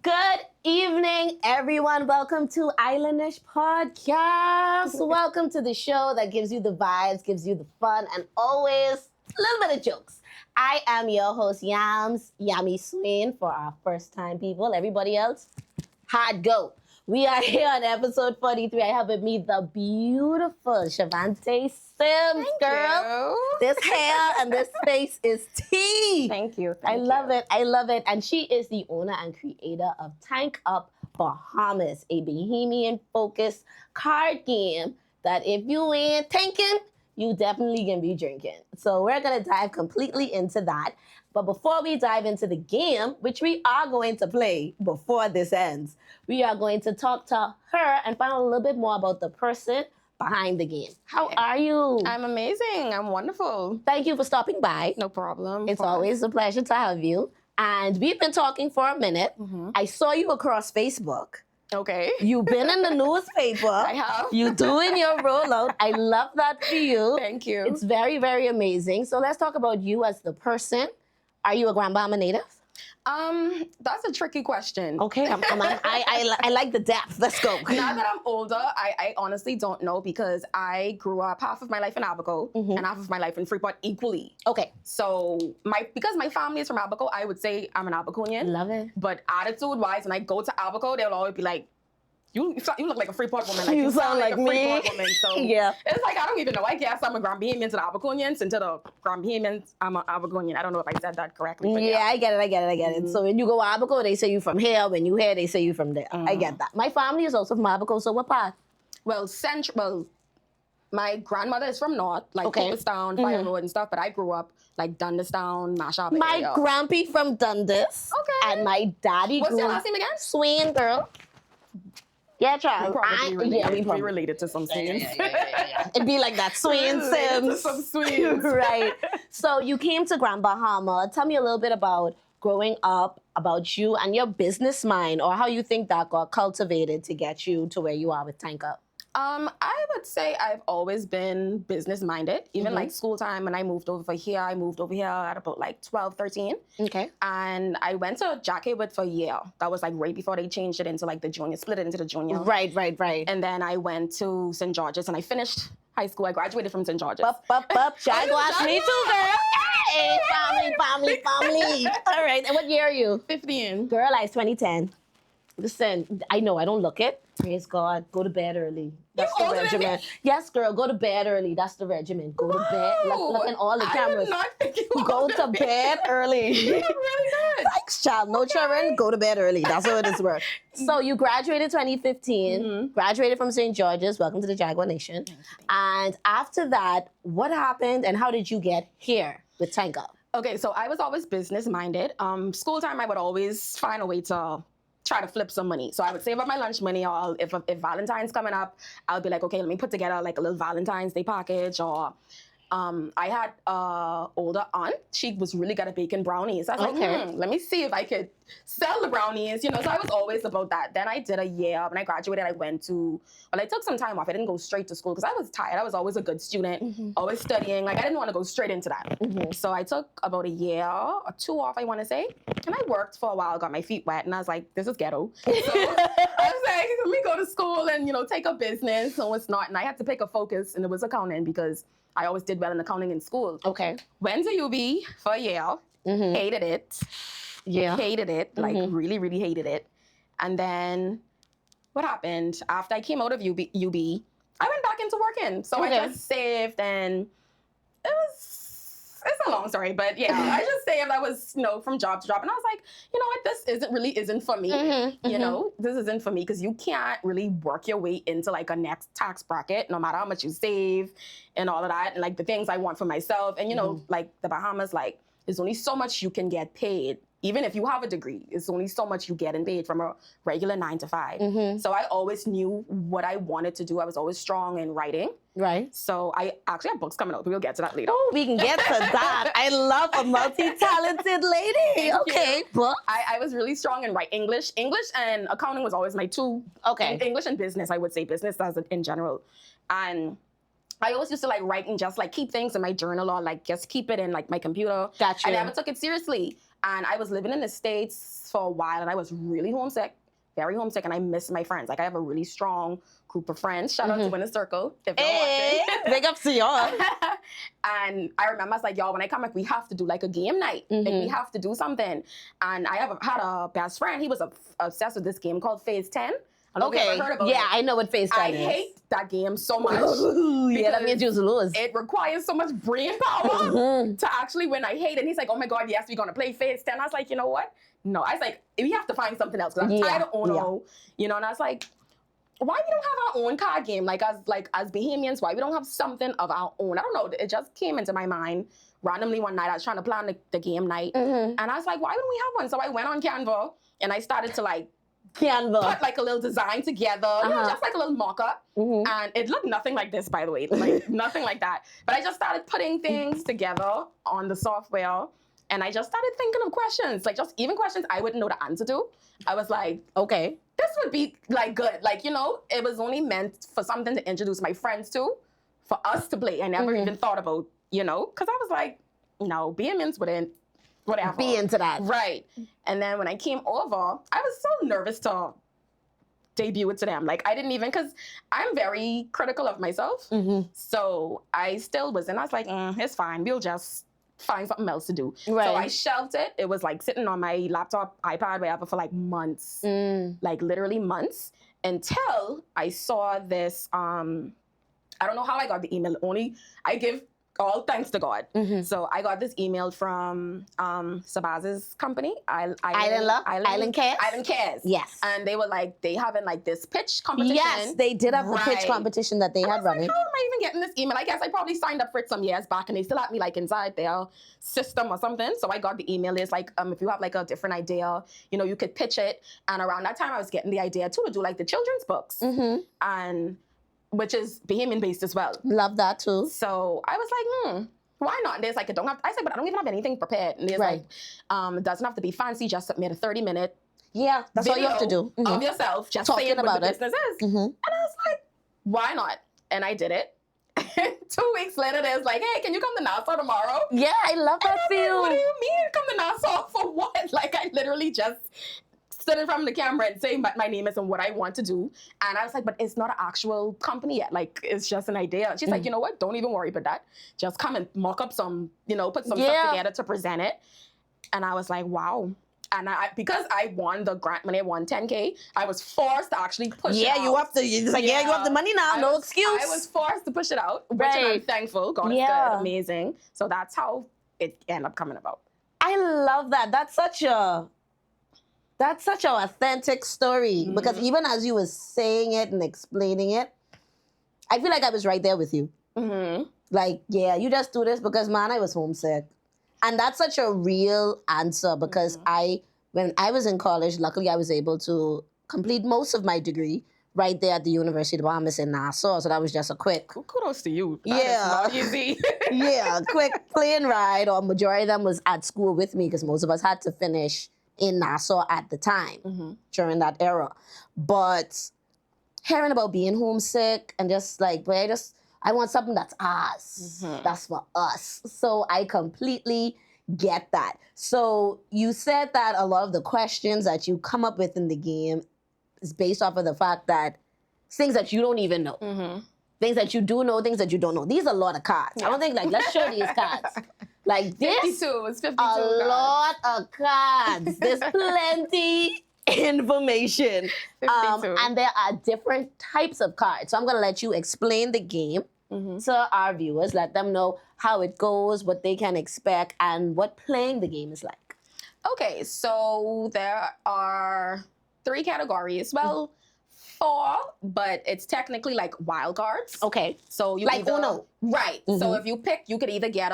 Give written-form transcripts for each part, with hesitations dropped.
Good evening, everyone. Welcome to Islandish Podcast. Welcome to the show that gives you the vibes, gives you the fun, and always a little bit of jokes. I am your host, Yami Swain, for our first-time people. Everybody else, hard go. We are here on episode 43. I have with me the beautiful Shavante Simms, girl. This hair and this face is tea. Thank you. I love it. I love it. And she is the owner and creator of Tank Up Bahamas, a Bahamian-focused card game that if you ain't tanking, you definitely gonna be drinking. So we're gonna dive completely into that. But before we dive into the game, which we are going to play before this ends, we are going to talk to her and find out a little bit more about the person behind the game. How are you? I'm amazing. I'm wonderful. Thank you for stopping by. No problem. It's always a pleasure to have you. And we've been talking for a minute. Mm-hmm. I saw you across Facebook. Okay. You've been in the newspaper. I have. You doing your rollout. I love that for you. Thank you. It's very, very amazing. So let's talk about you as the person. Are you a Grand Bahama native? That's a tricky question. Okay, I like the depth. Let's go. Now that I'm older, I honestly don't know because I grew up half of my life in Abaco and half of my life in Freeport equally. Okay. So because my family is from Abaco, I would say I'm an Abaconian. Love it. But attitude-wise, when I go to Abaco, they'll always be like, you look like a Freeport woman. Like, You sound like a me. Freeport woman. So Yeah. it's like, I don't even know. I guess I'm a Grand Bahamian to the Abaconians, and to the Grand Bahamians, I'm an Abaconian. I don't know if I said that correctly. But Yeah, I get it. So when you go Abaco, they say you from here. When you here, they say you from there. I get that. My family is also from Abaco, so what part? Well, my grandmother is from North, like Cooperstown, Fire Road and stuff, but I grew up like Dundastown, Mashop My area. grampy from Dundas. Okay. And my daddy What's grew your up last name again? Swain, girl. Yeah, child. We related to some Swains. It'd be like that, Swain Simms. Some Swains. Right. So you came to Grand Bahama. Tell me a little bit about growing up, about you and your business mind, or how you think that got cultivated to get you to where you are with Tank Up. I would say I've always been business-minded. Even like school time, when I moved over here at about like 12, 13. Okay. And I went to Jackie Wood for a year. That was like right before they changed it into like the junior, split it into the junior. Right. And then I went to St. George's and I finished high school. I graduated from St. George's. Jaguars, me too, girl. Hey, family. All right. And what year are you? 15. Girl, I 2010. Listen, I know I don't look it. Praise God. Go to bed early. That's the regimen. Yes, girl, go to bed early. That's the regimen. Go to bed. Look in all the cameras. I did not think you Go to bed early. You look really good. Thanks, child. No children, go to bed early. That's how it is worth. So you graduated 2015, graduated from St. George's. Welcome to the Jaguar Nation. And after that, what happened and how did you get here with Tank Up? Okay, so I was always business-minded. School time, I would always find a way to try to flip some money. So I would save up my lunch money, or if Valentine's coming up, I'll be like, okay, let me put together like a little Valentine's Day package. Or I had an older aunt. She was really good at baking brownies. I was like, let me see if I could sell the brownies, So I was always about that. Then I did a year. When I graduated, I took some time off. I didn't go straight to school because I was tired. I was always a good student, always studying. Like, I didn't want to go straight into that. So I took about a year or two off, I want to say. And I worked for a while, got my feet wet, and I was like, this is ghetto. So I was like, let me go to school and, take a business. So it's not. And I had to pick a focus, and it was accounting because I always did well in accounting in school. Okay. Went to UB for a year, hated it. Yeah. Hated it, like really, really hated it. And then what happened? After I came out of UB, I went back into working. So I just saved, and it's a long story, but yeah, I just saved. I was, from job to job. And I was like, you know what, this isn't for me. This isn't for me because you can't really work your way into like a next tax bracket, no matter how much you save and all of that. And like the things I want for myself. And, like the Bahamas, like there's only so much you can get paid. Even if you have a degree, it's only so much you get paid from a regular 9 to 5. So I always knew what I wanted to do. I was always strong in writing. Right. So I actually have books coming out. We'll get to that later. Oh, we can get to that. I love a multi-talented lady. Okay. Book. I was really strong in English. English and accounting was always my two. Okay. English and business, I would say. Business as in general. And I always used to write and just keep things in my journal or just keep it in my computer. Gotcha. I never took it seriously. And I was living in the States for a while, and I was really homesick, very homesick, and I miss my friends. Like, I have a really strong group of friends. Shout out to Winner Circle, if you're watching. Big up to y'all. And I remember I was like, y'all, when I come back, we have to do like a game night. Like, we have to do something. And I had a best friend. He was obsessed with this game called Phase 10. I don't know if you ever heard about it. I know what Phase 10 is. I hate that game so much. Yeah, that means you lose. It requires so much brain power to actually win. I hate it. And he's like, oh my God, yes, we're going to play Phase 10. I was like, you know what? No. I was like, we have to find something else. Because I'm tired of Uno. You know, and I was like, why we don't have our own card game? Like as Bahamians, why we don't have something of our own? I don't know. It just came into my mind randomly one night. I was trying to plan the game night. And I was like, why wouldn't we have one? So I went on Canva and I started to like put like a little design together, you know, just like a little mock-up. And it looked nothing like this, by the way, like nothing like that. But I just started putting things together on the software, and I just started thinking of questions, like just even questions I wouldn't know the answer to. I was like, okay, this would be like good. Like, you know, it was only meant for something to introduce my friends to, for us to play. I never even thought about, you know, because I was like, no, Bahamians wouldn't. Whatever. Be into that. Right. And then when I came over, I was so nervous to debut it to them. Like, I didn't even, because I'm very critical of myself. So I still was, and I was like, it's fine. We'll just find something else to do. Right. So I shelved it. It was like sitting on my laptop, iPad, whatever, for like months. Like literally months. Until I saw this, I don't know how I got the email. Only I give all thanks to God. So I got this email from Sabaz's company, Island Cares. Yes. And they were like, they having like this pitch competition. Yes, they did have a pitch competition that they had running. Like, how am I even getting this email? I guess I probably signed up for it some years back, and they still had me like inside their system or something. So I got the email. It's like, if you have like a different idea, you know, you could pitch it. And around that time, I was getting the idea too to do like the children's books. And which is Bahamian based as well. Love that too. So I was like, why not? And there's like, I said, but I don't even have anything prepared. And there's like, it doesn't have to be fancy, just submit a 30-minute that's all you have to do. Of yourself, just saying what the business is. And I was like, why not? And I did it. 2 weeks later, there's like, hey, can you come to Nassau tomorrow? Yeah, I love that feel. Like, what do you mean come to Nassau for what? Like, I literally just stood in front of the camera and saying my name is and what I want to do. And I was like, but it's not an actual company yet. Like, it's just an idea. She's like, you know what? Don't even worry about that. Just come and mock up some, you know, put some stuff together to present it. And I was like, wow. And because I won the grant money, I won $10K, I was forced to actually push it out. You have to, it's like, you have the money now, no excuse. I was forced to push it out, which I'm thankful. God is good, amazing. So that's how it ended up coming about. I love that. That's such an authentic story, because even as you were saying it and explaining it, I feel like I was right there with you. Like, you just do this because, man, I was homesick. And that's such a real answer, because when I was in college, luckily I was able to complete most of my degree right there at the University of the Bahamas in Nassau. So that was just a quick... Kudos to you. That is not easy. Quick plane ride, or majority of them was at school with me, because most of us had to finish in Nassau at the time, during that era. But hearing about being homesick and just like, I want something that's ours. That's for us. So I completely get that. So you said that a lot of the questions that you come up with in the game is based off of the fact that things that you don't even know. Things that you do know, things that you don't know. These are a lot of cards. I don't think, like, let's show these cards. Like this, 52. It's 52 a cards. lot of cards. There's plenty information. 52. And there are different types of cards. So I'm going to let you explain the game to our viewers. Let them know how it goes, what they can expect, and what playing the game is like. Okay, so there are 3 categories. Well, 4, but it's technically like wild cards. Okay. So you like Uno. Right. So if you pick, you could either get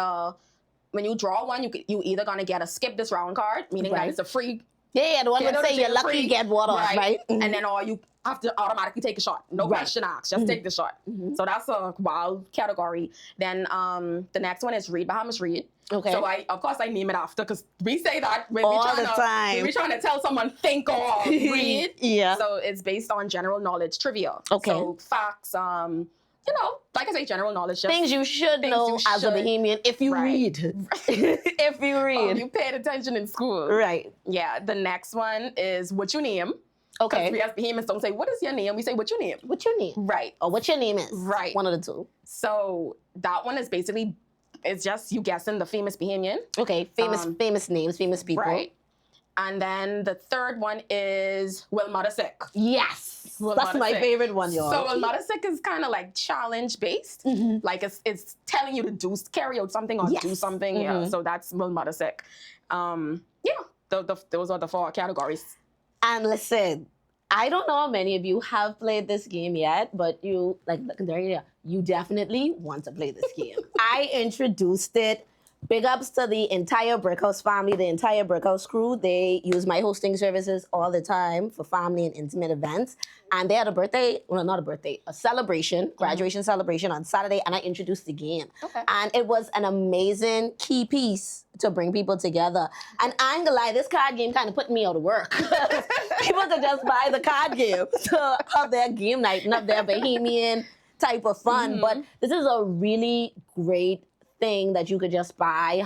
when you draw one, you either gonna get a skip this round card, meaning that it's a free. Yeah, the one would say you're lucky to get water, right? And then or you have to automatically take a shot. No question asked, just take the shot. So that's a wild category. Then the next one is Read Bahamas Read. Okay. So of course I name it after, because we say that when all the time. We're trying to tell someone think or read. So it's based on general knowledge trivia. Okay. So facts, like I say, general knowledge. Just things you should things know you as a should- Bahamian if you Right. read. If you read. You paid attention in school. Right. Yeah, the next one is what you name. Because Okay. we as Bahamians don't say, what is your name? We say, what you name? What's your name? Right. Or what your name is. Right. One of the two. So that one is basically, it's just you guessing the famous Bahamian. Okay. Famous names, famous people. Right. And then the third one is Will Mother Sick. Yes. Will That's Mother my Sick. favorite one, y'all. So Will Mother Sick is kind of like challenge based. Mhm. Like it's telling you to carry out something or Yes. do something. Yeah. Mhm. So that's Will Mother Sick. Those are the 4 categories. And listen, I don't know how many of you have played this game yet, but you definitely want to play this game. I introduced it. Big ups to the entire Brickhouse family, the entire Brickhouse crew. They use my hosting services all the time for family and intimate events. And they had a celebration, graduation celebration on Saturday, and I introduced the game. Okay. And it was an amazing key piece to bring people together. And I ain't gonna lie, this card game kind of put me out of work. People could just buy the card game to have their game night and have their Bahamian type of fun. But this is a really great thing that you could just buy,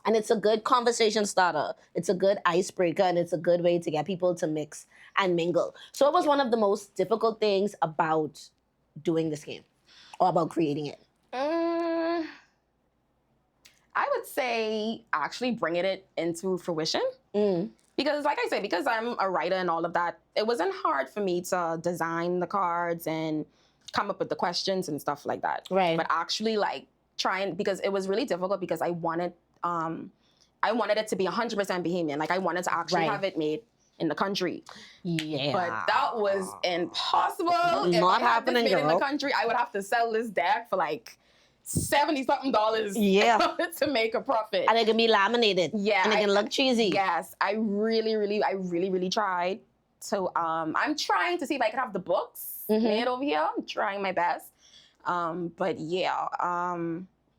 and it's a good conversation starter. It's a good icebreaker, and it's a good way to get people to mix and mingle. So it was one of the most difficult things about doing this game, or about creating it. I would say actually bringing it into fruition. Because like I said, because I'm a writer and all of that, it wasn't hard for me to design the cards and come up with the questions and stuff like that. Right. But actually trying, because it was really difficult because I wanted it to be 100% Bahamian. Like I wanted to actually Right. have it made in the country. Yeah. But that was impossible. Not If I had this happening, made in the girl. country, I would have to sell this deck for like $70-something Yeah. to make a profit. And it can be laminated. Yeah, And it can look cheesy. Yes, I really tried. So I'm trying to see if I can have the books made over here. I'm trying my best. But yeah,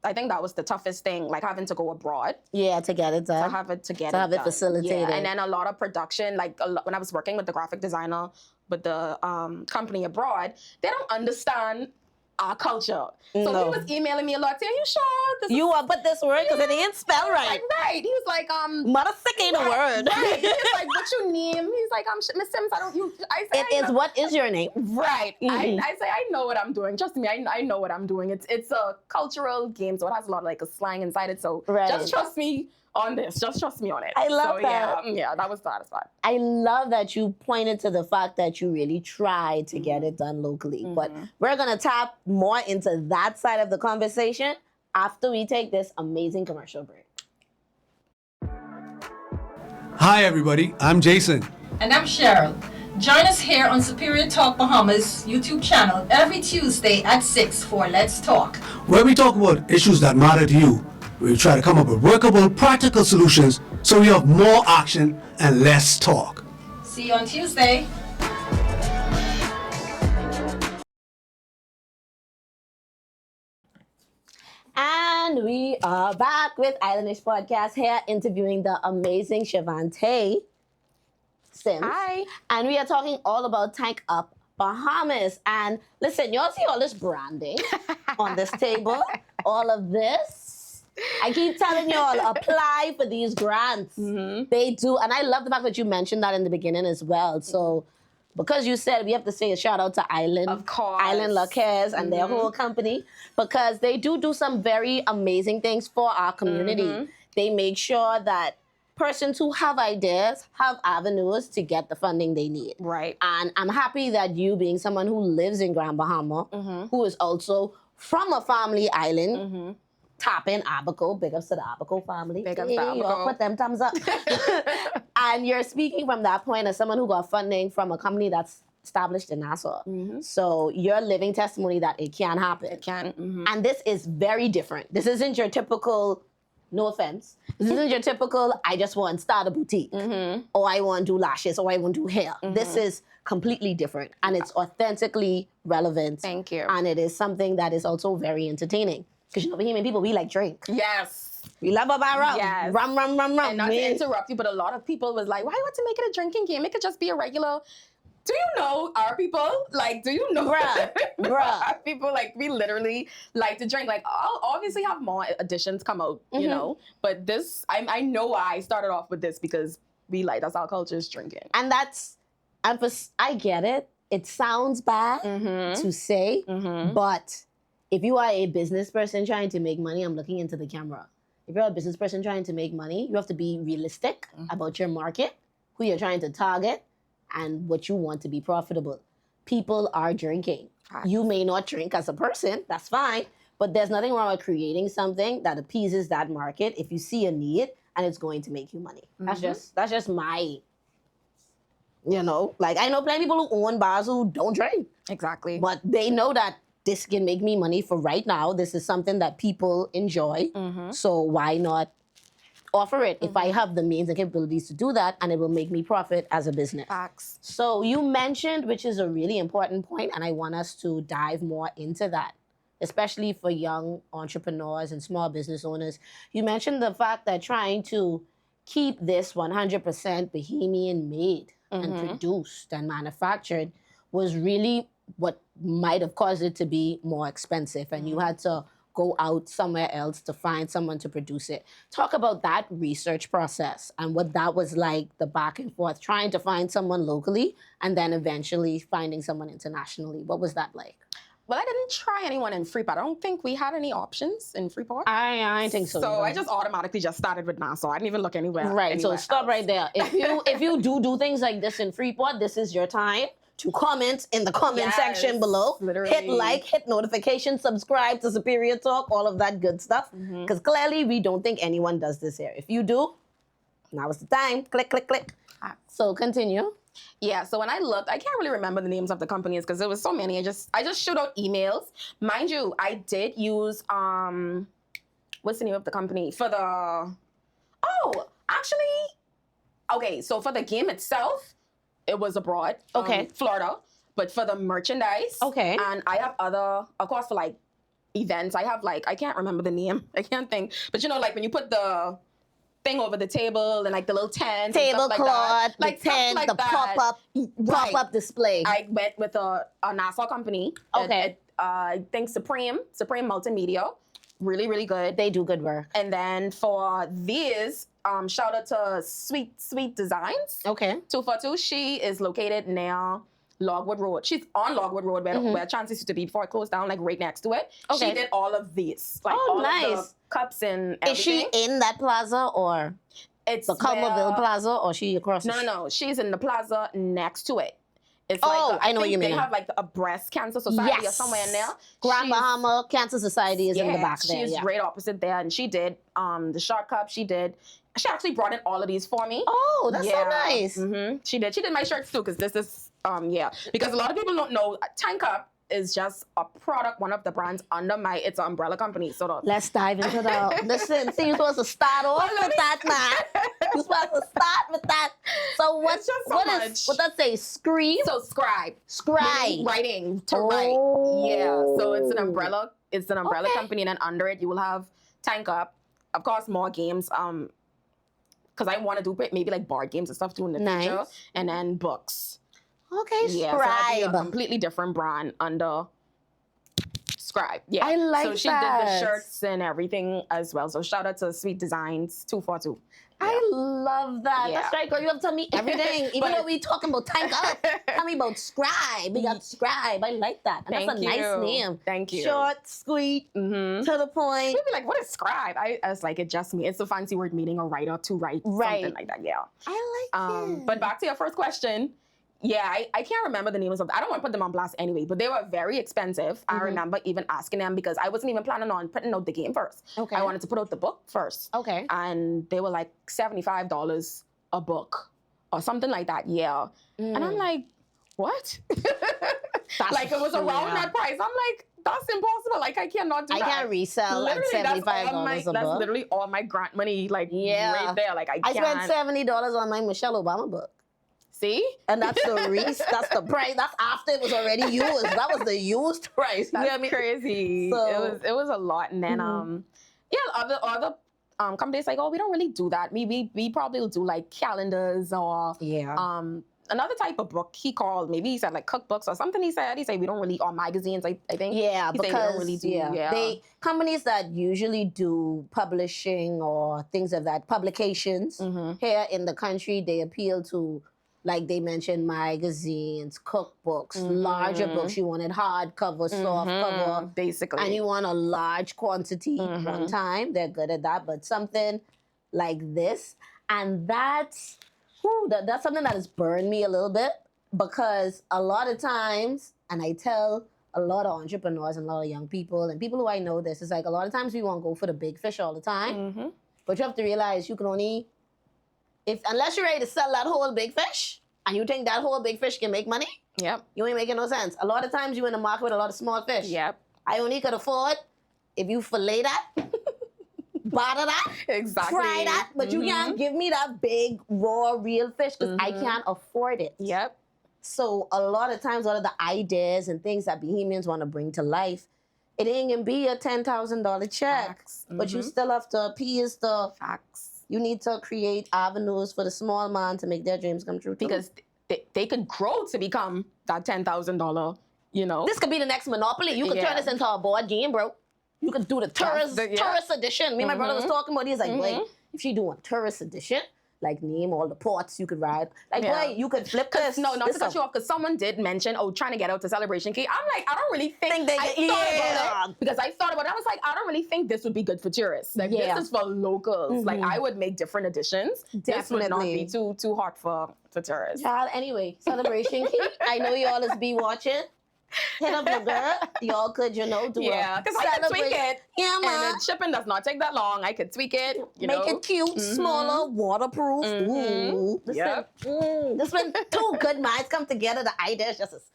I think that was the toughest thing, like having to go abroad Yeah, to get it to done. have it to get To it have it done. facilitated. Yeah, and then a lot of production, like when I was working with the graphic designer with the company abroad, they don't understand our culture. So No. he was emailing me a lot saying, "You sure this You want to put this word because it ain't spelled right. like right?" He was like, Mother sick ain't a word. Right. He's like, "What you name?" He's like, Miss Sims, I don't use." I say, It is what is your name? Right. Mhm. I say, I know what I'm doing. Trust me, I know what I'm doing. It's a cultural game, so it has a lot of like a slang inside it. So Right. just trust me on this. Just trust me on it. I love that. Yeah, that was satisfying. I love that you pointed to the fact that you really tried to get it done locally. But we're going to tap more into that side of the conversation after we take this amazing commercial break. Hi, everybody. I'm Jason. And I'm Cheryl. Join us here on Superior Talk Bahamas YouTube channel every Tuesday at 6 for Let's Talk. Where we talk about issues that matter to you. We try to come up with workable, practical solutions so we have more action and less talk. See you on Tuesday. And we are back with Islandish Podcast here, interviewing the amazing Shavante Simms. Hi. And we are talking all about Tank Up Bahamas. And listen, y'all see all this branding on this table? All of this? I keep telling y'all, apply for these grants. They do. And I love the fact that you mentioned that in the beginning as well. So because you said we have to say a shout out to Island. Of course. Island Laquez and their whole company, because they do some very amazing things for our community. They make sure that persons who have ideas have avenues to get the funding they need. Right. And I'm happy that you, being someone who lives in Grand Bahama, who is also from a family island, tap in Abaco, big ups to the Abaco family. Big ups to Y'all Abaco. put them thumbs up. And you're speaking from that point as someone who got funding from a company that's established in Nassau. So you're living testimony that it can happen. It can. And this is very different. This isn't your typical, no offense, this isn't your typical, I just want to start a boutique, or I want to do lashes, or I want to do hair. This is completely different, and it's authentically relevant. Thank you. And it is something that is also very entertaining. Because you know, Bahamian people, we like drink. Yes. We love a bar rum. Yes. Rum. And not to Man. interrupt you, but a lot of people was like, why you want to make it a drinking game? It could just be a regular do you know our people? Like, do you know? Bruh. Our people, like, we literally like to drink. Like, I'll obviously have more additions come out, you know. But this, I know why I started off with this because that's our culture is drinking. And I get it. It sounds bad to say, but if you are a business person trying to make money, I'm looking into the camera. If you're a business person trying to make money, you have to be realistic about your market, who you're trying to target, and what you want to be profitable. People are drinking. You may not drink as a person, that's fine, but there's nothing wrong with creating something that appeases that market if you see a need and it's going to make you money. That's just my, you know, like I know plenty of people who own bars who don't drink. Exactly. But they know that this can make me money for right now. This is something that people enjoy. So why not offer it if I have the means and capabilities to do that, and it will make me profit as a business. Facts. So you mentioned, which is a really important point, and I want us to dive more into that, especially for young entrepreneurs and small business owners. You mentioned the fact that trying to keep this 100% Bahamian made and produced and manufactured was really what might have caused it to be more expensive, and you had to go out somewhere else to find someone to produce it. Talk about that research process and what that was like, the back and forth, trying to find someone locally and then eventually finding someone internationally. What was that like? Well, I didn't try anyone in Freeport. I don't think we had any options in Freeport. I think so. So I just automatically just started with Nassau. I didn't even look anywhere. Right, so stop right there. If you do things like this in Freeport, this is your time to comment in the comment section below. Literally. Hit like, hit notification, subscribe to Superior Talk, all of that good stuff. Because clearly we don't think anyone does this here. If you do, now is the time. Click, click, click. So continue. Yeah, so when I looked, I can't really remember the names of the companies because there was so many. I just shoot out emails. Mind you, I did use what's the name of the company for the so for the game itself, it was abroad. Florida. But for the merchandise. And I have other, of course, for like events, I have like, I can't remember the name. I can't think. But you know, like when you put the thing over the table and like the little tent, tablecloth, like the tent, the pop-up display. I went with a Nassau company. I think Supreme Multimedia, really, really good. They do good work. And then for these, shout out to Sweet Designs. 242. She is located near Logwood Road. She's on Logwood Road where Chances used to be before it closed down, like right next to it. She did all of these, like all of the cups and everything. Is she in that plaza or it's the Culmerville Plaza, or she across? No. She's in the plaza next to it. It's I know what you mean. They have like a breast cancer society or somewhere in there. Grand Bahama Cancer Society is in the back there. She's right opposite there, and she did the shot cup. She actually brought in all of these for me. Oh, that's so nice. She did my shirts too, because this is because a lot of people don't know Tank Up is just a product, one of the brands under it's an umbrella company. So let's dive into the listen. See, you're supposed to start off with that, man. You're supposed to start with that. So what does say? Scream? So scribe. Writing to write. Yeah. So it's an umbrella. It's an umbrella company, and then under it you will have Tank Up. Of course, more games. Because I want to do maybe like board games and stuff too in the future, and then books. Scribe. So a completely different brand under Scribe. Yeah. I like So she did the shirts and everything as well. So shout out to Sweet Designs 242. Yeah. I love that. Yeah. That's right, girl. You have to tell me everything. Even though we talking about Tank Up, tell me about Scribe. We got Scribe. I like that. And that's a nice name. Thank you. Short, sweet, to the point. People be like, what is Scribe? I was like, it just me. It's a fancy word meaning a writer to write. Something like that. Yeah. I like it. But back to your first question. Yeah, I can't remember the names of them. I don't want to put them on blast anyway, but they were very expensive. I remember even asking them because I wasn't even planning on putting out the game first. I wanted to put out the book first. And they were like $75 a book or something like that. Yeah. And I'm like, what? Like it was around that price. I'm like, that's impossible. Like I cannot do that. I can't resell like $75 a book. That's literally all my grant money, like right there. Like I can't. I spent $70 on my Michelle Obama book. See? And that's the that's the price. That's after it was already used. That was the used price. That's crazy. So, it was a lot. And then other companies like, oh, we don't really do that. We probably will do like calendars or another type of book he called. Maybe he said like cookbooks or something. He said we don't really, or magazines. I think. Yeah, he said because we don't really do. they companies that usually do publishing or things of that publications here in the country, they appeal to, like they mentioned, magazines, cookbooks, larger books. You wanted hardcover, soft cover, basically, and you want a large quantity one time. They're good at that, but something like this, and that's something that has burned me a little bit, because a lot of times, and I tell a lot of entrepreneurs and a lot of young people and people who I know this, is like a lot of times we want to go for the big fish all the time, but you have to realize you can only, unless you're ready to sell that whole big fish and you think that whole big fish can make money, you ain't making no sense. A lot of times you're in the market with a lot of small fish. I only could afford if you fillet that, butter that, exactly, fry that, but you can't give me that big, raw, real fish because I can't afford it. So a lot of times, one of the ideas and things that Bahamians want to bring to life, it ain't gonna be a $10,000 check, but you still have to appease the facts. You need to create avenues for the small man to make their dreams come true too. Because they could grow to become that $10,000, you know. This could be the next Monopoly. You could turn this into a board game, bro. You could do the tourist edition. Me and my brother was talking about it. He's like, boy, if she do a tourist edition, like name all the ports you could ride. Like, boy, you could flip this. No, not to cut you off, because someone did mention, trying to get out to Celebration Key. I'm like, I don't really think I thought about it. Because I thought about it. I was like, I don't really think this would be good for tourists. Like, this is for locals. Like, I would make different editions. This would not be too hot for tourists. Child, anyway, Celebration Key. I know y'all is be watching. Hit up your girl. Y'all could, do because I can tweak it. Yeah, man. And the shipping does not take that long. I could tweak it. Make it cute, smaller, waterproof. Ooh. This when two good minds come together. The idea is just as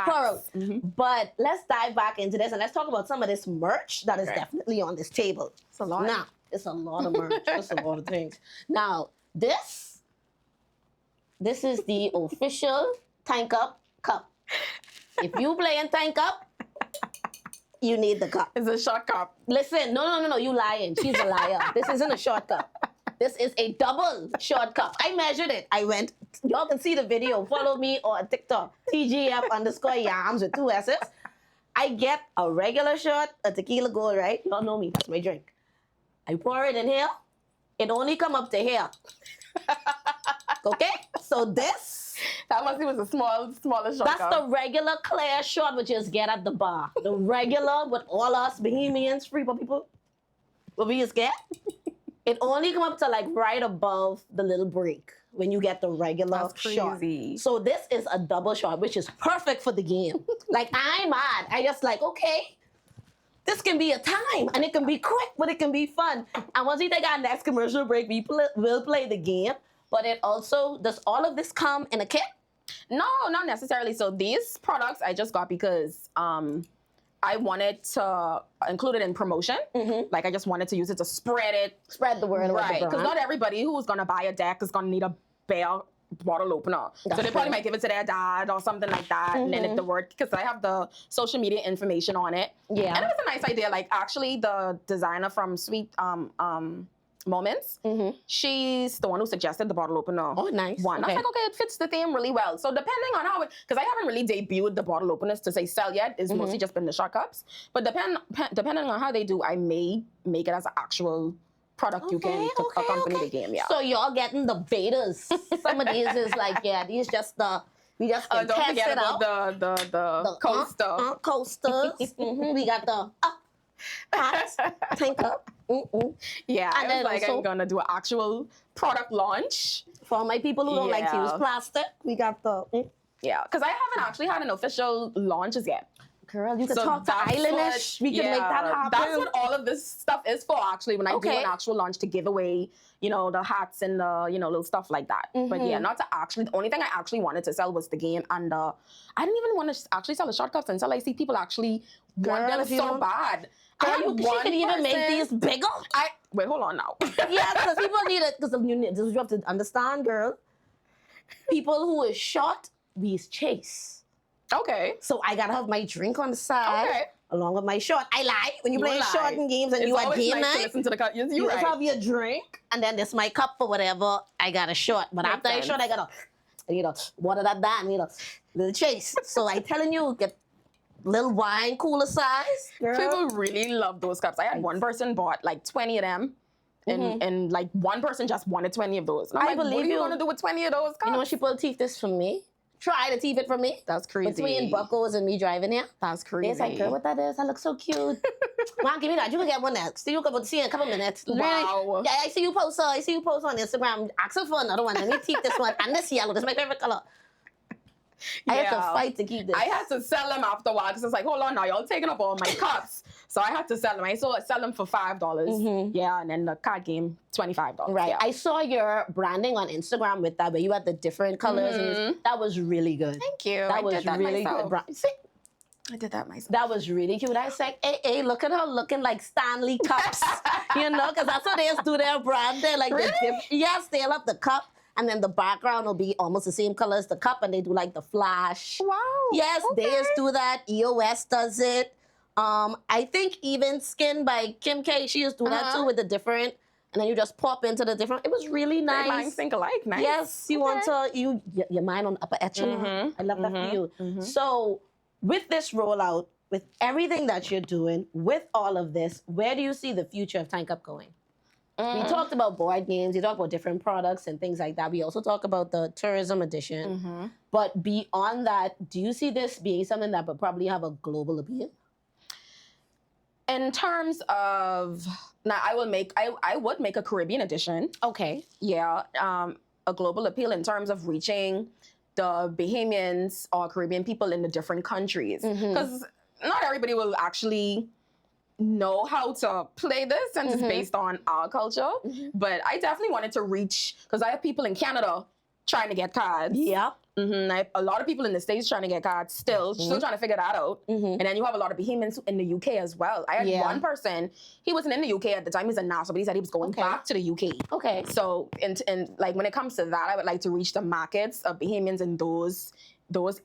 thorough. But let's dive back into this and let's talk about some of this merch that is definitely on this table. It's a lot. Now, it's a lot of merch. It's a lot of things. Now, this is the official Tank Up cup. If you play in Tank Up, you need the cup. It's a short cup. Listen, no, you lying. She's a liar. This isn't a short cup. This is a double short cup. I measured it. I went, y'all can see the video. Follow me on TikTok, TGF_yams with 2 S's. I get a regular shot, a tequila gold, right? Y'all know me, that's my drink. I pour it in here. It only come up to here. Okay? So this, that must be was a smaller shot. That's the regular clear shot we just get at the bar. The regular with all us Bahamians, free people, what we just get. It only come up to like right above the little break when you get the regular shot. So this is a double shot, which is perfect for the game. Like, I'm mad. I just like, okay, this can be a time and it can be quick, but it can be fun. And once we take our next commercial break, we'll play the game. But it also, does all of this come in a kit? No, not necessarily. So these products I just got because I wanted to include it in promotion. Like, I just wanted to use it to spread the word. Right, because not everybody who's going to buy a deck is going to need a bare bottle opener. So they probably might give it to their dad or something like that. And then if the word, because I have the social media information on it. Yeah. And it was a nice idea. Like, actually, the designer from Sweet Moments, she's the one who suggested the bottle opener. Oh, nice. One. I was like, okay, it fits the theme really well. So depending on how it, because I haven't really debuted the bottle openers to say sell yet. It's mostly just been the shot cups. But depending on how they do, I may make it as an actual product you can accompany the game. Yeah. So y'all getting the betas. Some of these is like, these just the, we just can don't test forget it about out. the coaster. Coasters. We got the hats, Tank Up. Yeah, and then like I'm gonna do an actual product launch for my people who don't like to use plastic. We got the because I haven't actually had an official launch as yet. Girl, you can talk to Islandish. We can make that happen. That's what all of this stuff is for. Actually, when I do an actual launch to give away, the hats and the little stuff like that. But yeah, not to actually. The only thing I actually wanted to sell was the game, and I didn't even want to actually sell the short cups until I see people actually want them so bad. Girl, she can even make these bigger. Wait, hold on now. Yeah, because people need it. Because you have to understand, girl. People who is short, we is chase. Okay. So I gotta have my drink on the side, along with my short. I lie when you play short in games and you at game night. Listen to the cup. You just have your drink, and then this my cup for whatever. I got a short, but after I short, I gotta and water that down, little chase. So I telling you, get little wine cooler size, girl. People really love those cups. I had one person bought like 20 of them. And like one person just wanted 20 of those. And I'm like, believe what are you gonna do with 20 of those cups? You know when she pulled teeth this for me? Try to teeth it for me. That's crazy. Between Buckles and me driving here. That's crazy. It's like, girl, what that is? I look so cute. Mom, give me that. You can get one next. See you in a couple minutes. Wow. Really? Yeah, I see you post on Instagram. Ask her for another one. Let me teeth this one. And this yellow. This is my favorite color. I had to fight to keep this. I had to sell them after a while because it's like, hold on now, y'all taking up all my cups. So I had to sell them. I sell them for $5. Yeah, and then the card game, $25. Right. Yeah. I saw your branding on Instagram with that, where you had the different colors. And that was really good. Thank you. That was really good. See? I did that myself. That was really cute. I was like, hey, look at her looking like Stanley cups. Because that's how they do their branding. Like, really? Yes, they'll have the cup. And then the background will be almost the same color as the cup, and they do like the flash. Wow. Yes, okay. they do that. EOS does it. I think even Skin by Kim K, she used to do that too with the different, and then you just pop into the different. It was really nice. Minds think alike. Nice. Yes, you want to, your mind on upper echelon. I love that for you. So with this rollout, with everything that you're doing, with all of this, where do you see the future of Time Cup going? We talked about board games, we talked about different products and things like that. We also talk about the tourism edition. But beyond that, do you see this being something that would probably have a global appeal? In terms of, now I would make a Caribbean edition. Okay. Yeah, a global appeal in terms of reaching the Bahamians or Caribbean people in the different countries. Because not everybody will actually know how to play this, and it's based on our culture. But I definitely wanted to reach, because I have people in Canada trying to get cards. Yeah. A lot of people in the States trying to get cards still trying to figure that out. And then you have a lot of Bahamians in the UK as well. I had one person, he wasn't in the UK at the time, he's in Nassau, but he said he was going back to the UK. Okay. So, and like when it comes to that, I would like to reach the markets of Bahamians in those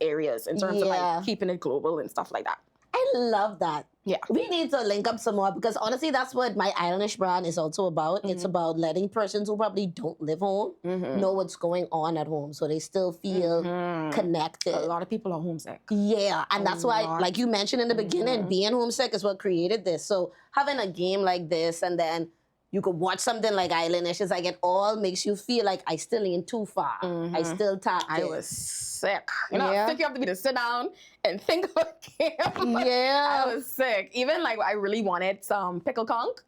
areas in terms of like keeping it global and stuff like that. I love that. Yeah. We need to link up some more, because honestly, that's what my Islandish brand is also about. It's about letting persons who probably don't live home know what's going on at home, so they still feel connected. A lot of people are homesick. Yeah, and that's why, like you mentioned in the beginning, being homesick is what created this. So having a game like this, and then you could watch something like Islandish, it's like it all makes you feel like I still ain't too far. I still tapped in. I was sick. I think you have to be to sit down and think of a game. Yeah. I was sick. Even like I really wanted some pickle conch,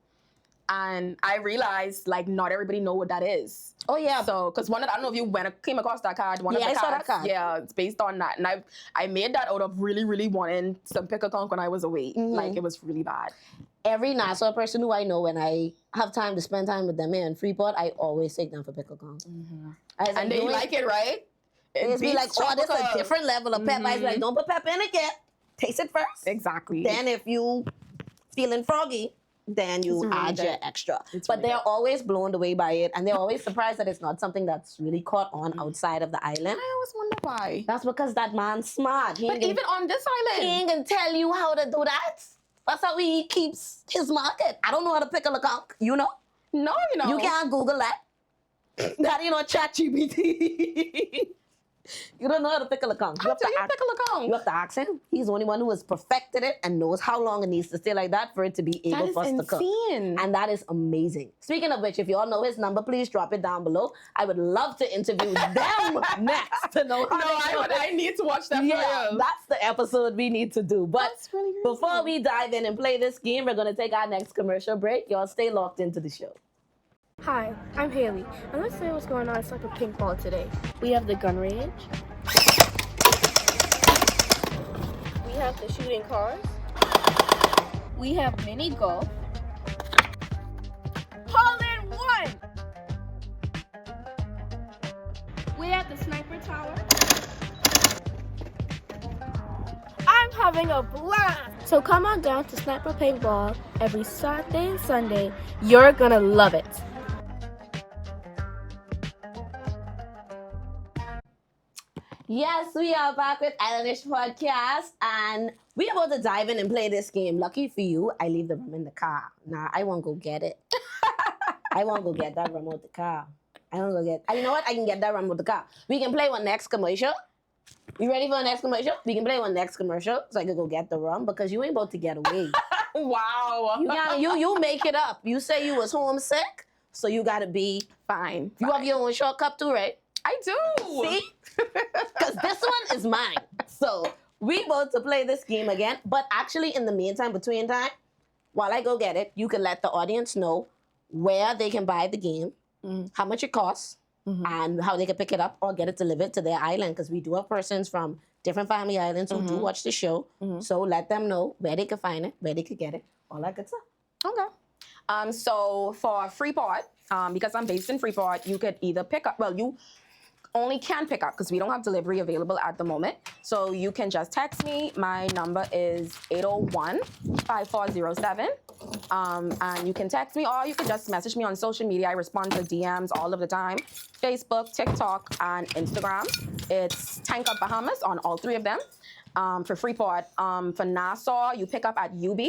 and I realized like not everybody know what that is. Oh yeah. So because I don't know if you came across that card. One of the I cards, saw that card. Yeah, it's based on that, and I made that out of really really wanting some pickle conch when I was away. Like it was really bad. Every Nassau person who I know, when I have time to spend time with them here in Freeport, I always take them for pickle conch. And they like it, right? It's be like, oh, this is a different level of pep. I was like, don't put pep in it yet. Taste it first. Exactly. Then if you feeling froggy, then you add your extra. But they're always blown away by it, and they're always surprised that it's not something that's really caught on outside of the island. I always wonder why. That's because that man's smart. But even on this island, he ain't gonna tell you how to do that. That's how he keeps his market. I don't know how to pickle a conch. You know? No, you know. You can't Google that. That ain't on ChatGPT. You don't know how to pickle a conch. How do you pickle a conch? You have to ask him. He's the only one who has perfected it and knows how long it needs to stay like that for it to be able for us to cook. And that is amazing. Speaking of which, if you all know his number, please drop it down below. I would love to interview them next to know how I need to watch that for you. That's the episode we need to do. But that's really before we dive in and play this game, we're going to take our next commercial break. Y'all stay locked into the show. Hi, I'm Haley, and let's say what's going on at Sniper Paintball today. We have the gun range. We have the shooting cars. We have mini golf. Hole in one! We have the sniper tower. I'm having a blast! So come on down to Sniper Paintball every Saturday and Sunday. You're gonna love it. Yes, we are back with Islandish Podcast, and we're about to dive in and play this game. Lucky for you, I leave the rum in the car. Nah, I won't go get it. I won't go get that rum out the car. I don't go get. You know what? I can get that rum with the car. We can play one next commercial. You ready for the next commercial? We can play one next commercial, so I can go get the rum because you ain't about to get away. Wow. You make it up. You say you was homesick, so you gotta be Fine. You have your own short cup too, right? I do. See? Because this one is mine. So we both to play this game again. But actually, in the meantime, between time, while I go get it, you can let the audience know where they can buy the game, how much it costs, and how they can pick it up or get it delivered to their island. Because we do have persons from different family islands who do watch the show. So let them know where they can find it, where they can get it, all that good stuff. Okay. So for Freeport, because I'm based in Freeport, you could either pick up, well, you only can pick up because we don't have delivery available at the moment. So you can just text me. My number is 801-5407. And you can text me or you can just message me on social media. I respond to DMs all of the time. Facebook, TikTok, and Instagram. It's Tank Up Bahamas on all three of them. For Freeport. For Nassau, you pick up at UB.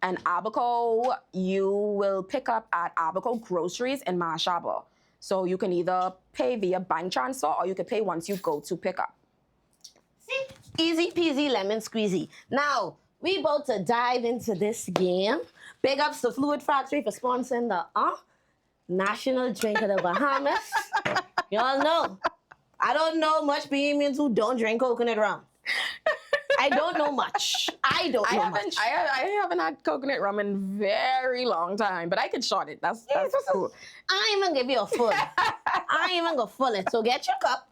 And Abaco, you will pick up at Abaco Groceries in Mashaba. So you can either pay via bank transfer or you can pay once you go to pick up. See? Easy peasy lemon squeezy. Now, we about to dive into this game. Big ups to Fluid Factory for sponsoring the National Drink of the Bahamas. Y'all know, I don't know much Bahamians who don't drink coconut rum. I don't know much. I haven't had coconut rum in a very long time, but I can short it. That's cool. I ain't even give you a full. I ain't even gonna full it. So get your cup.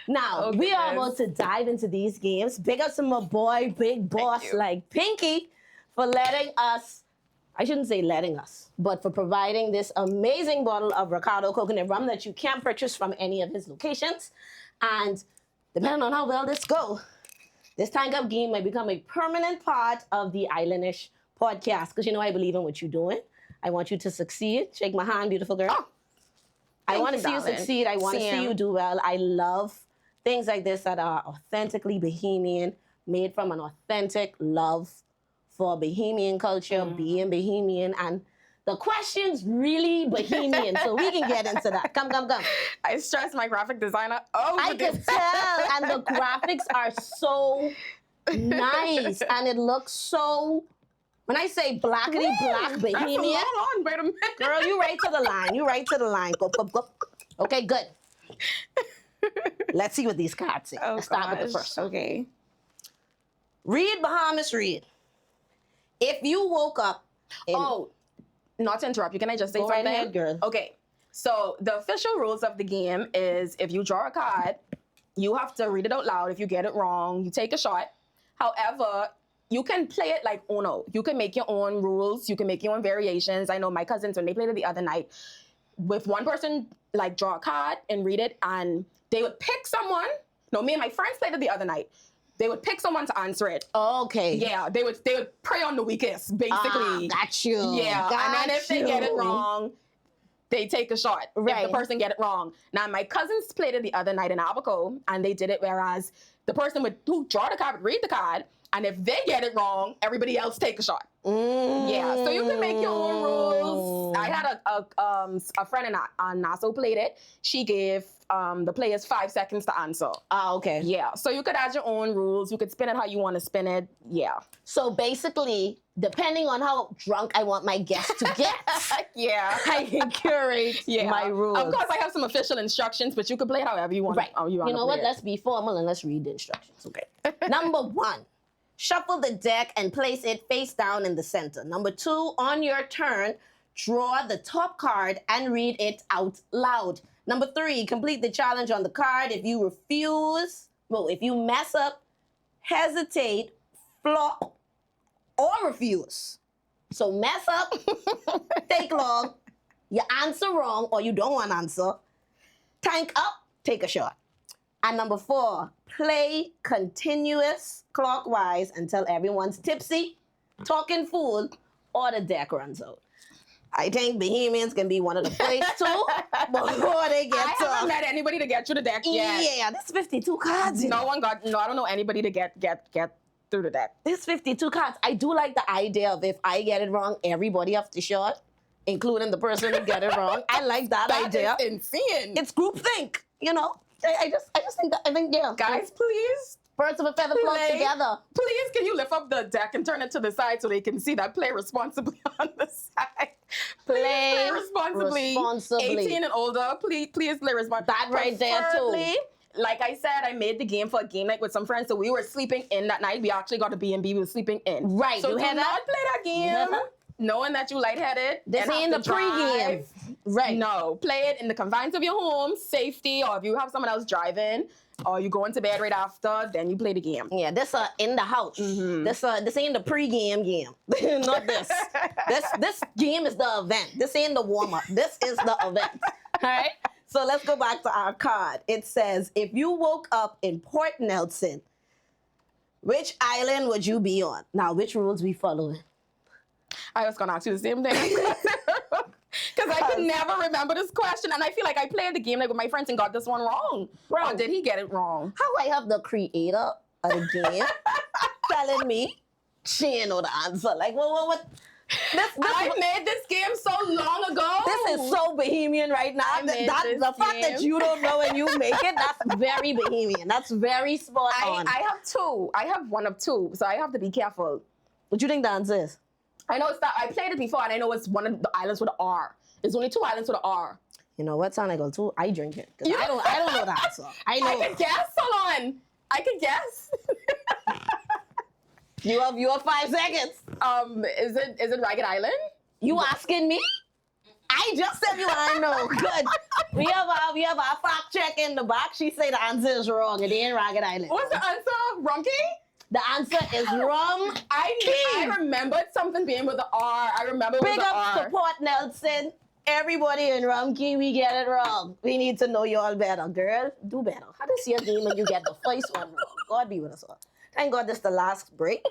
Now, we are about to dive into these games. Big up to my boy, big boss like Pinky for letting us, I shouldn't say letting us, but for providing this amazing bottle of Ricardo coconut rum that you can purchase from any of his locations. And depending on how well this goes, this Tank Up game might become a permanent part of the Islandish podcast because you know I believe in what you're doing. I want you to succeed. Shake my hand, beautiful girl. I want to see you succeed. I want to see you do well. I love things like this that are authentically Bahamian, made from an authentic love for Bahamian culture, being Bahamian, and the question's really Bahamian, so we can get into that. Come. I stress my graphic designer. I can tell, and the graphics are so nice, and it looks so. When I say blackity black Bahamian, hold on, wait a minute. Girl, you right to the line. Go. Okay, good. Let's see what these cards say. Let's start with the first one. Okay. Read, Bahamas, read. If you woke up. Not to interrupt you, can I just say Go something? right ahead, girl. Okay, so the official rules of the game is if you draw a card, you have to read it out loud. If you get it wrong, you take a shot. However, you can play it like Uno. You can make your own rules. You can make your own variations. I know my cousins, when they played it the other night, with one person, like draw a card and read it, and they would pick someone. No, me and my friends played it the other night. They would pick someone to answer it. Okay. Yeah, they would prey on the weakest, basically. Got you. Yeah, and then if they get it wrong, they take a shot. Right. If the person get it wrong. Now, my cousins played it the other night in Abaco, and they did it whereas the person who draw the card would read the card, and if they get it wrong, everybody else take a shot. Yeah, so you can make your own rules. I had a friend in Nassau played it. She gave the players 5 seconds to answer. Okay. Yeah, so you could add your own rules. You could spin it how you want to spin it. Yeah. So basically, depending on how drunk I want my guests to get, yeah, I can curate my rules. Of course, I have some official instructions, but you can play it however you want. Right. You know what? It. Let's be formal and let's read the instructions. Okay. Number 1. Shuffle the deck and place it face down in the center. Number 2, on your turn, draw the top card and read it out loud. Number 3, complete the challenge on the card. If you if you mess up, hesitate, flop, or refuse. So mess up, take long, you answer wrong, or you don't want to answer. Tank up, take a shot. And number 4, play continuous clockwise until everyone's tipsy, talking fool, or the deck runs out. I think Bahamians can be one of the first two before they get I haven't met anybody to get through the deck yet. Yeah, there's 52 cards. I don't know anybody to get through the deck. There's 52 cards. I do like the idea of if I get it wrong, everybody off the shot. including the person who get it wrong. I like that idea. That is insane. It's groupthink, you know. I just think that yeah. Guys, please. Birds of a feather flock Play. together. Please, can you lift up the deck and turn it to the side so they can see that? Play responsibly on the side. Play responsibly. 18 and older, please play responsibly. That right there too. Preferably, like I said, I made the game for a game night with some friends, so we were sleeping in that night. We actually got a B&B, we were sleeping in. Right, So you do had not that? play that game knowing that you lightheaded. This and ain't have the to pregame. drive. Right. No, play it in the confines of your home, safety, or if you have someone else driving, or you go into bed right after, then you play the game. Yeah, this in the house. This ain't the pregame game. Not this. This game is the event. This ain't the warm-up. This is the event. All right? So let's go back to our card. It says, if you woke up in Port Nelson, which island would you be on? Now, which rules we following? I was gonna ask you the same thing. Because I can never remember this question. And I feel like I played the game like with my friends and got this one wrong. Bro. Or did he get it wrong? How I have the creator of the game telling me she ain't know the answer? Like, what? I made this game so long ago. This is so Bahamian right now. I made this The fact that game. you don't know and you make it, that's very Bahamian. That's very spot on. I have two. I have one of two. So I have to be careful. What you think the answer is? I know it's that I played it before and I know it's one of the islands with an R. There's only two islands with an R. You know what? Sound like a two. I drink it. 'Cause You- I don't know the answer. I know. I can guess. Hold on. I can guess. You have 5 seconds. Is it Ragged Island? You asking me? I just said you I know. Good. We have our fact check in the back. She say the answer is wrong. It ain't Ragged Island. What's the answer? Rumkey? The answer is rum. I remembered something being with the R. I remember it was Big the up R. to Port Nelson. Everybody in Rumkey, we get it wrong. We need to know you all better, girl. Do better. How does your game and you get the first one wrong? God be with us all. Thank God this is the last break.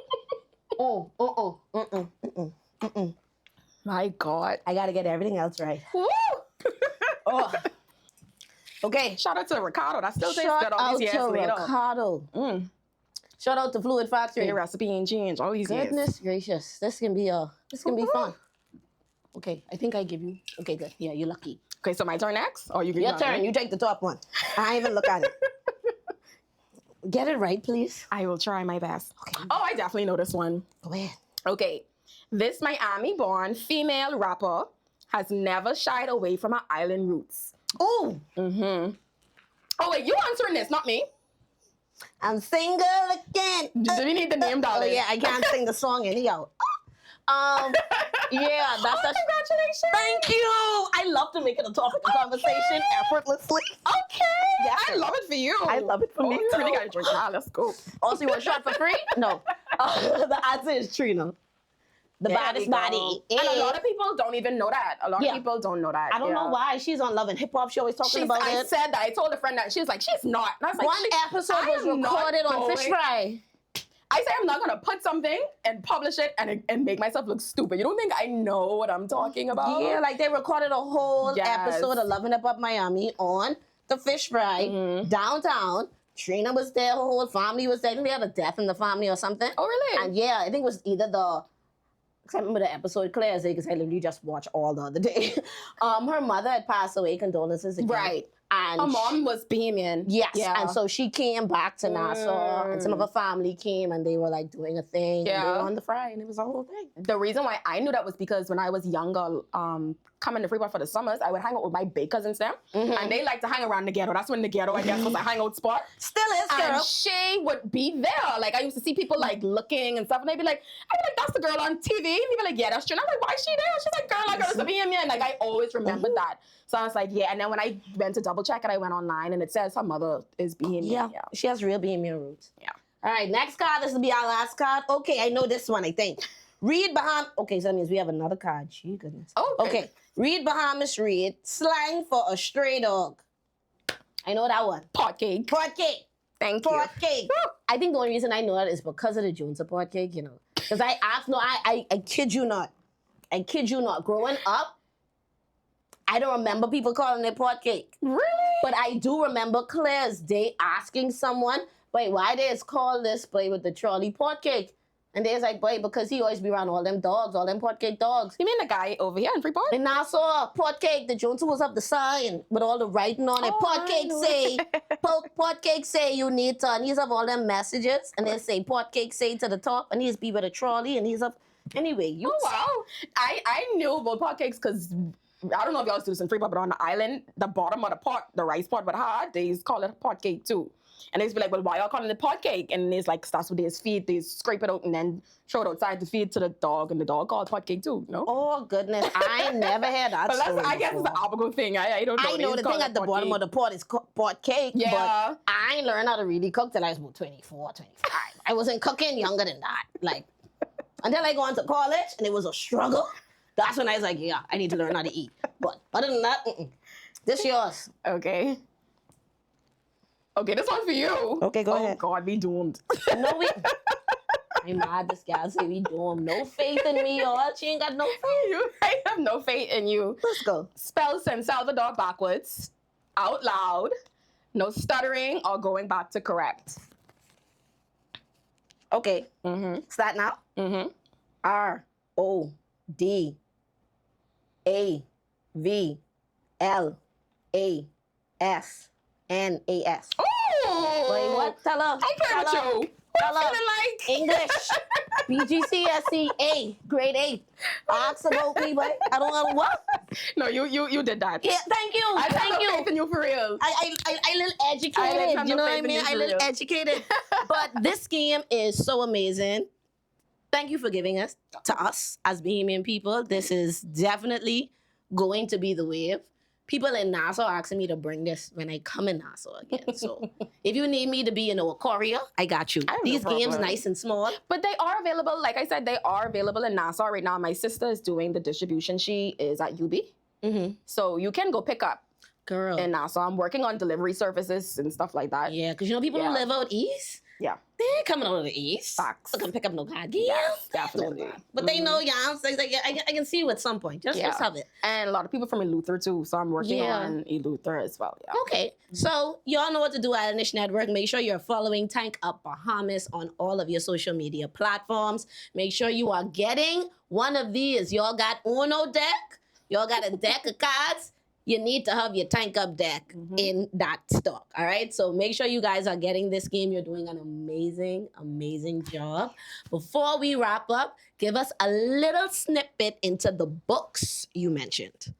My God. I gotta get everything else right. Woo! Oh. Okay. Shout out to Ricardo. That still tastes Shout good all out these years to later. Ricardo. Shout out to Fluid Factory. Your recipe ain't changed all these years. Goodness gracious. This can be fun. Okay, I think I give you. Okay, good. Yeah, you're lucky. Okay, so my turn next? Or you give Your mine? turn. You take the top one. I ain't even look at it. Get it right, please. I will try my best. Okay. Oh, I definitely know this one. Go ahead. Okay. This Miami-born female rapper has never shied away from her island roots. Ooh, Oh, wait, you answering this, not me. I'm single again. Do we need the name, Oh darling? yeah, I can't sing the song anyhow. Yeah, that's Congratulations. Thank you. I love to make it a topic of conversation effortlessly. Okay. Yeah. I love it for you. I love it for me You really too. gotta drink now. Let's go. Also, you want a shot for free? No. The answer is Trina. The There baddest we go. body. And a lot of people don't even know that. A lot Yeah. of people don't know that. I don't know why she's on Love and Hip Hop. She always talking about I it. said that. I told a friend that. She was like, she's not. And I was like, One episode I was am not recorded on Fish going- Fry. I say I'm not gonna put something and publish it and make myself look stupid. You don't think I know what I'm talking about? Yeah, like they recorded a whole Yes. episode of Love and Hip Hop Miami on the Fish Fry downtown. Trina was there, her whole family was there. I think they had a death in the family or something. Oh, really? And yeah, I think it was either the. Cause I remember the episode Claire said because I literally just watched all the other day. Her mother had passed away. Condolences again. Right. And Her mom was Bahamian. yes, Yeah. and so she came back to Nassau, and some of her family came, and they were like doing a thing. Yeah. And they were on the Fry, and it was a whole thing. The reason why I knew that was because when I was younger, coming to Freeport for the summers, I would hang out with my big cousins them, and they like to hang around the ghetto. That's when the ghetto, I guess, was a hangout spot. Still is, girl. And she would be there. Like I used to see people like looking and stuff, and they'd be like, that's the girl on TV. And they'd be like, yeah, that's true. And I'm like, why is she there? She's like, girl, I got to be in me. And like I always remembered that. So I was like, yeah. And then when I went to double check it, I went online and it says her mother is Bahamian. Yeah, she has real Bahamian roots. Yeah. All right, next card. This will be our last card. Okay, I know this one, I think. Read Bahamas. Okay, so that means we have another card. Gee, goodness. Okay. Read Bahamas, read. Slang for a stray dog. I know that one. Pot cake. Pot cake. Thank you. Pot cake. I think the only reason I know that is because of the Jones pot cake, you know. Because I asked, I kid you not. I kid you not. Growing up, I don't remember people calling it pot cake. Really? But I do remember clear as day asking someone, wait, why they is called this play with the trolley pot cake? And there's like, boy, because he always be around all them dogs, all them pot cake dogs. You mean the guy over here in Freeport? And I saw pot cake, the Jones was up the sign with all the writing on it. Oh, Pot cake say, pot cake say you need to, and he's have all them messages, and they say pot cake say to the top, and he's be with a trolley, and he's up. Anyway, you. Oh, wow. I knew about pot cakes because I don't know if y'all do this in Freeport, but on the island, the bottom of the pot, the rice pot with hard, they call it pot cake too. And they just be like, well, why y'all calling it pot cake? And it's like, that's what they feed. They scrape it out and then throw it outside to feed to the dog. And the dog called pot cake too, no? Oh, goodness. I never had that But that's, story I guess it's before. an Abigail thing. I don't know. I know the thing at the bottom of the pot is pot cake, Yeah. but I ain't learned how to really cook till I was about 24, 25. I wasn't cooking younger than that. Like, until I go on to college and it was a struggle, that's when I was like, yeah, I need to learn how to eat. But other than that, this yours. Okay. Okay, this one for you. Okay, go ahead. Oh, God, we doomed. No, we... I'm mad this gal say we do him. No faith in me, y'all. She ain't got no faith. I have no faith in you. Let's go. Spell San Salvador backwards, out loud, no stuttering or going back to correct. Okay. Mm-hmm. Start now. Mm-hmm. RODAVALASNAS. Oh! Wait, what? Tell her. I'm playing with you. Tell What her. I'm feeling English. BGCSE grade 8. Ask about me, but I don't know what. No, you did that. Yeah, thank you. I Thank have no you. faith in you for real. I little educated, have you no know what I faith in mean? you I for little real. educated. But this game is so amazing. Thank you for giving us to us as Bahamian people. This is definitely going to be the wave. People in Nassau are asking me to bring this when I come in Nassau again. So if you need me to be in a courier, I got you. I have no These games problem. nice and small. But they are available, like I said, they are available in Nassau right now. My sister is doing the distribution. She is at UB. Mm-hmm. So you can go pick up Girl. in Nassau. I'm working on delivery services and stuff like that. Yeah, because you know people who Yeah. live out east, Yeah. they ain't coming out of the east. Facts. They can pick up no goddamn. Yes, definitely. But they know, yeah, so it's like, yeah, I can see you at some point. Just have it. And a lot of people from Eleuthera too. So I'm working Yeah. on Eleuthera as well. Yeah. Okay, so y'all know what to do, Islandish Network. Make sure you're following Tank Up Bahamas on all of your social media platforms. Make sure you are getting one of these. Y'all got Uno deck. Y'all got a deck of cards. You need to have your Tank Up deck in that stock, all right? So make sure you guys are getting this game. You're doing an amazing, amazing job. Before we wrap up, give us a little snippet into the books you mentioned.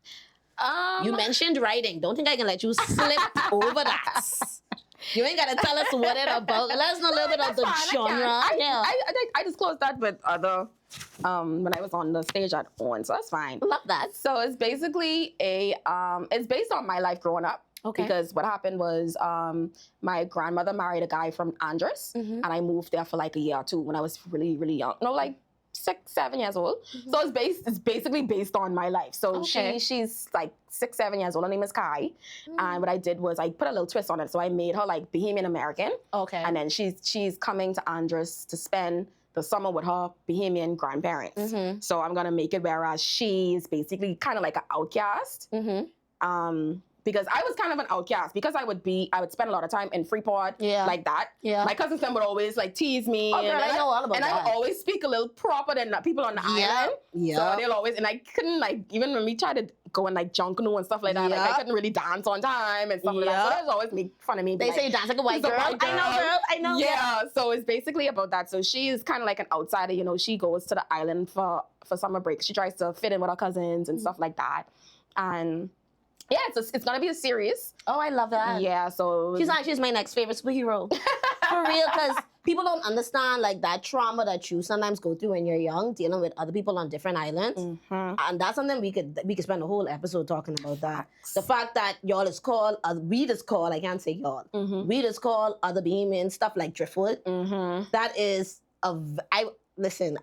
You mentioned writing. Don't think I can let you slip over that. You ain't got to tell us what it's about. Let us know a little bit of the genre. Yeah. I disclosed that with other when I was on the stage at ON, so that's fine. Love that. So it's basically it's based on my life growing up. Okay. Because what happened was my grandmother married a guy from Andros, and I moved there for like a year or two when I was really, really young. No, like 6, 7 years old. So it's basically based on my life. So Okay. she's like 6, 7 years old. Her name is Kai. And what I did was I put a little twist on it. So I made her like Bahamian American. Okay. And then she's coming to Andros to spend the summer with her Bahamian grandparents. So I'm gonna make it whereas she's basically kind of like an outcast. Because I was kind of an outcast because I would spend a lot of time in Freeport like that. Yeah. My cousin Sam would always like tease me. Oh, girl, I know all about and I that. would always speak a little proper than the people on the island. Yeah. So they'll always, and I couldn't like, even when we tried to go and like junk canoe and stuff like that, like I couldn't really dance on time and stuff like that. So they would always make fun of me. They say you dance like a white girl. I know, girl. I know. Yeah, so it's basically about that. So she is kind of like an outsider. You know, she goes to the island for summer break. She tries to fit in with her cousins and stuff like that. And yeah, it's gonna be a series. Oh, I love that. Yeah, so She's my next favorite superhero. For real, because people don't understand like that trauma that you sometimes go through when you're young, dealing with other people on different islands. And that's something we could spend a whole episode talking about that. The fact that y'all is called, readers call, I can't say y'all. Readers call other Bahamians, stuff like Driftwood. That is I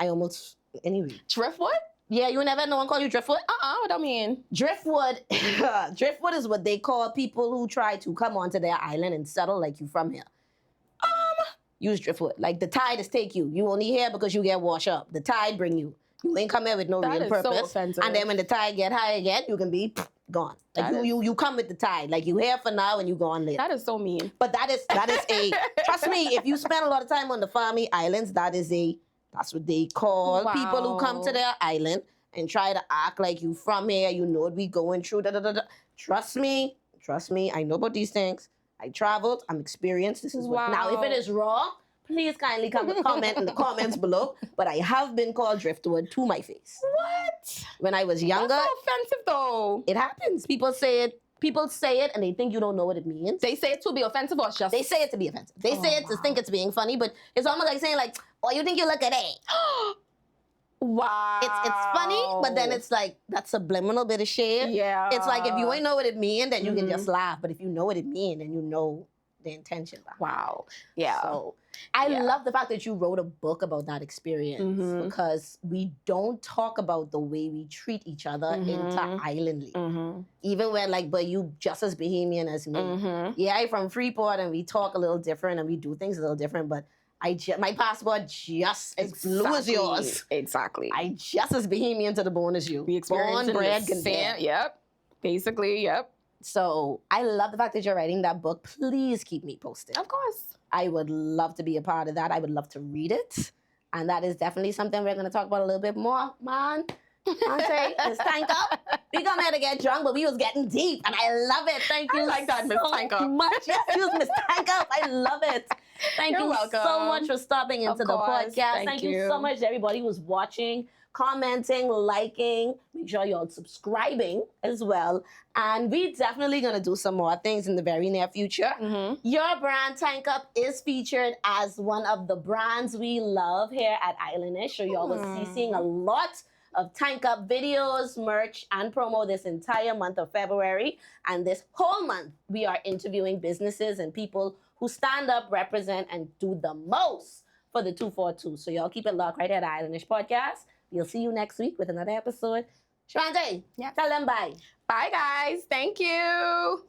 almost, anyway. Driftwood? Yeah, you never no one call you Driftwood? What do I mean? Driftwood, Driftwood is what they call people who try to come onto their island and settle like you from here. Use Driftwood. Like the tide is take you. You only here because you get washed up. The tide bring you. You ain't come here with no That real is so purpose. offensive. And then when the tide get high again, you can be gone. Like you come with the tide. Like you here for now and you gone later. That is so mean. But that is a trust me, if you spend a lot of time on the Farmy Islands, that is a That's what they call people who come to their island and try to act like you from here, you know what we going through, da, da, da, da. Trust me, I know about these things. I traveled, I'm experienced. This is what. Now, if it is wrong, please kindly come and comment in the comments below. But I have been called driftwood to my face. What? When I was younger. That's so offensive, though. It happens. People say it and they think you don't know what it means. They say it to be offensive or just... They say it to be offensive. They say it to think it's being funny, but it's almost like saying like, oh, you think you look at it. Wow. It's funny, but then it's like that subliminal bit of shade. Yeah. It's like if you ain't know what it mean, then you can just laugh. But if you know what it mean, then you know the intention behind it. Wow. Yeah. So I love the fact that you wrote a book about that experience because we don't talk about the way we treat each other inter-islandly. Even when but you just as Bahamian as me. Yeah, I'm from Freeport and we talk a little different and we do things a little different, but my passport just as blue as yours. Exactly. I just as Bahamian to the bone as you. We experience born, bred, condemned. Yep. Basically, yep. So I love the fact that you're writing that book. Please keep me posted. Of course. I would love to be a part of that. I would love to read it. And that is definitely something we're going to talk about a little bit more, man. Shavante, it's Tank Up. We come here to get drunk, but we was getting deep. And I love it. Thank you I like that, Miss Tank Up. much. Yes, you, Miss Tank Up. I love it. Thank You're you welcome. so much for stopping into the podcast. Thank you so much to everybody who's watching, commenting, liking. Make sure you're subscribing as well. And we definitely going to do some more things in the very near future. Your brand, Tank Up, is featured as one of the brands we love here at Islandish. So y'all will be seeing a lot of Tank Up videos, merch, and promo this entire month of February. And this whole month, we are interviewing businesses and people who stand up, represent, and do the most for the 242. So y'all keep it locked right here at Islandish Podcast. We'll see you next week with another episode. Shavante, tell them bye. Bye, guys. Thank you.